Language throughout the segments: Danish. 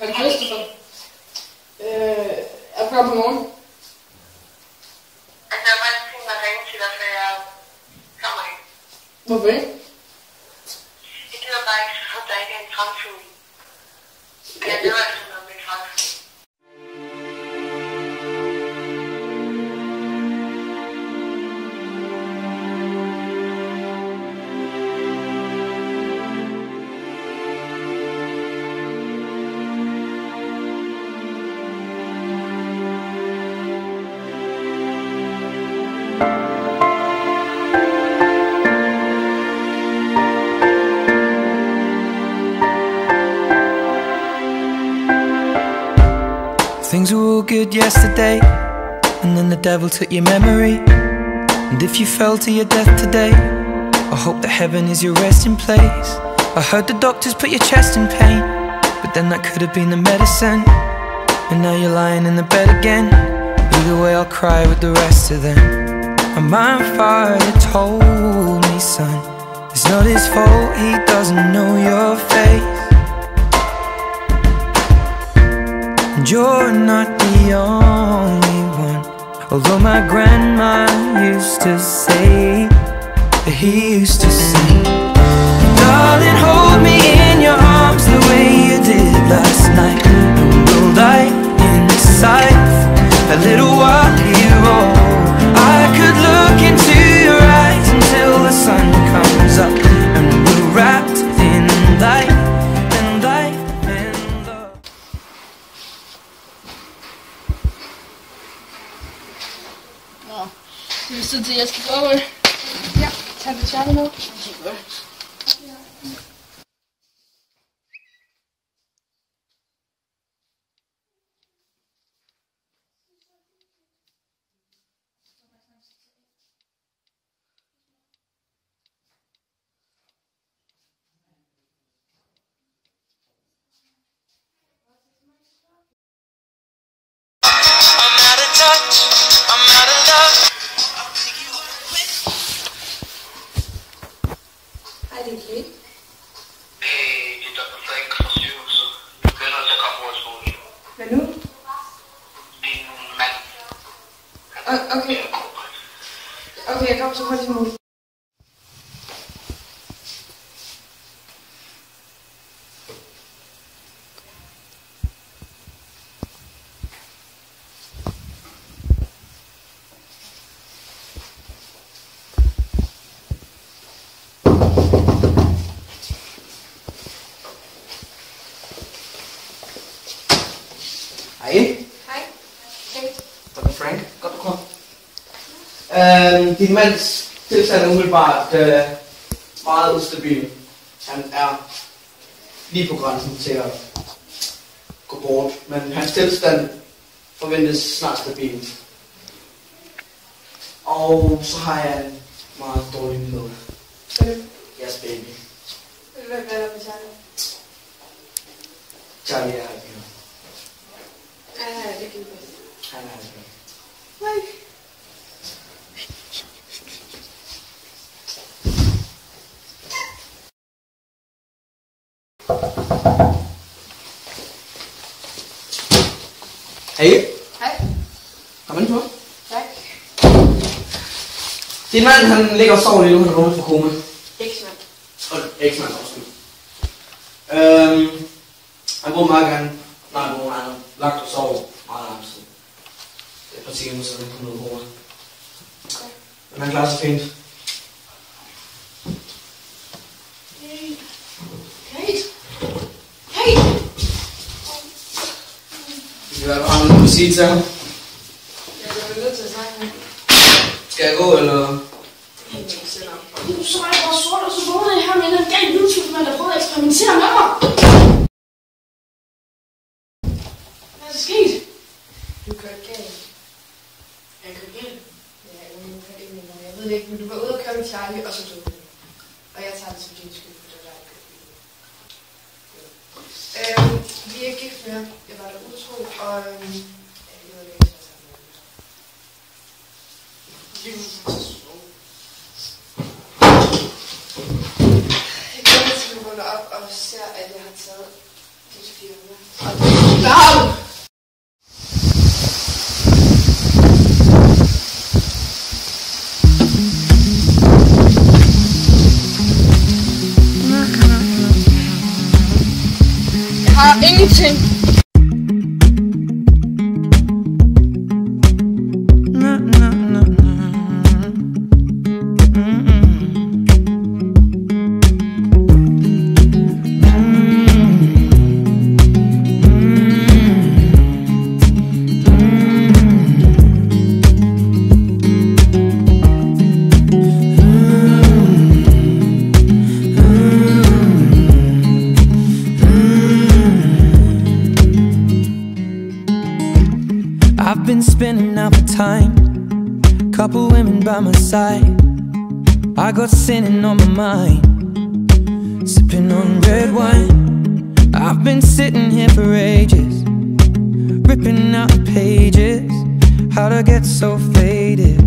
Hej Christopher. Er du klar på morgen? Altså, jeg har faktisk tænkt mig at ringe til dig, for jeg kommer ikke. Hvorfor ikke? Jeg gider bare ikke, at der ikke er en fremtid. Jeg lever altså noget med fremtid. Things were all good yesterday, and then the devil took your memory. And if you fell to your death today, I hope that heaven is your resting place. I heard the doctors put your chest in pain, but then that could have been the medicine. And now you're lying in the bed again. Either way I'll cry with the rest of them. And my father told me, son, it's not his fault, he doesn't know your face. And you're not the only one. Although my grandma used to say that he used to sing, darling, hold me in your arms the way you did last night, and we'll die inside a little while here. Oh, I could look into your eyes until the sun comes up, and we're wrapped in light and light and love. Nå, det er tid til, at jeg skal gå. Ja, tag det tjerne nu. Super. Hej, det er Kate. Hey, det er Dr. Frank fra sygehuset. Du bliver nødt til at komme hurtigt skole. Hvad nu? Din mand. Okay. Okay, jeg kommer så hurtigt som muligt. Hej. Hej. Kate. Dr. Frank. Godt du kom. Din mands tilstand er umiddelbart meget ustabil. Han er lige på grænsen til at gå bort, men hans tilstand forventes snart stabil. Og så har jeg en meget dårlig nyhed. Yes, baby. Hvad er der med Charlie? Charlie er ikke her. Ja, det kan vi godt. Han er ikke her. Hej. Hej. Hej. Kom ind på. Tak. Din mand, han ligger og sover lige nu, han er rundt for koma. Eksmand. Og eksmand også. Han bruger meget gerne, nej, han har lagt og sover meget lang tid. Det er et par timer, så han kommer ud af koma. Men han klarer sig fint. Kate. Kate. Kate. Det kan være, du har noget at sige til ham. Jeg er nødt til at snakke med. Skal jeg gå, eller? Så var jeg bare sort, og så vågnede jeg her med en gal YouTube-mand, der prøvede at eksperimentere med mig. Hvad er der sket? Du kørte galt. Jeg kørte galt? Ja, jeg ved det ikke, men du var ude og køre med Charlie, og så døde du. Og jeg tager det som din skyld, for det var der, jeg kørte bilen. Vi er gift med ham. Jeg var der utro, og jeg ved ikke, hvad jeg sammen med. Jeg kommer til at runde op og ser, at jeg har taget de 400. har du! Jeg har ingenting. I've been spending out the time, couple women by my side. I got sinning on my mind, sipping on red wine. I've been sitting here for ages, ripping out the pages. How'd I get so faded?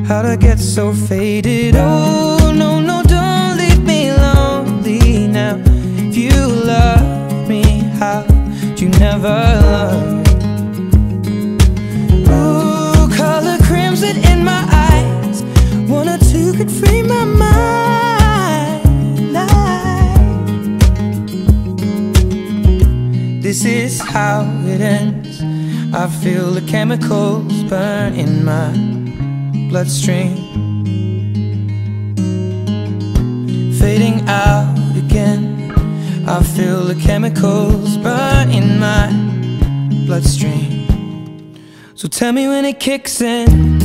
How'd I get so faded? Oh, no, no, don't leave me lonely now. If you love me, how'd you never love? In my eyes, one or two could free my mind. This is how it ends. I feel the chemicals burn in my bloodstream, fading out again. I feel the chemicals burn in my bloodstream. So tell me when it kicks in.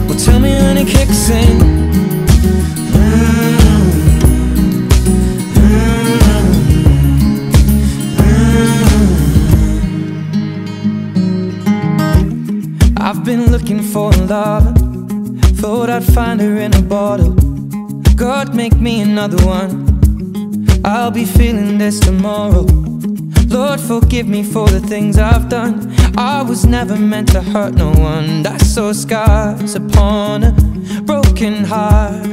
Well, tell me when it kicks in. I've been looking for a lover, thought I'd find her in a bottle. God, make me another one. I'll be feeling this tomorrow. Lord, forgive me for the things I've done. I was never meant to hurt no one. I saw scars upon a broken heart.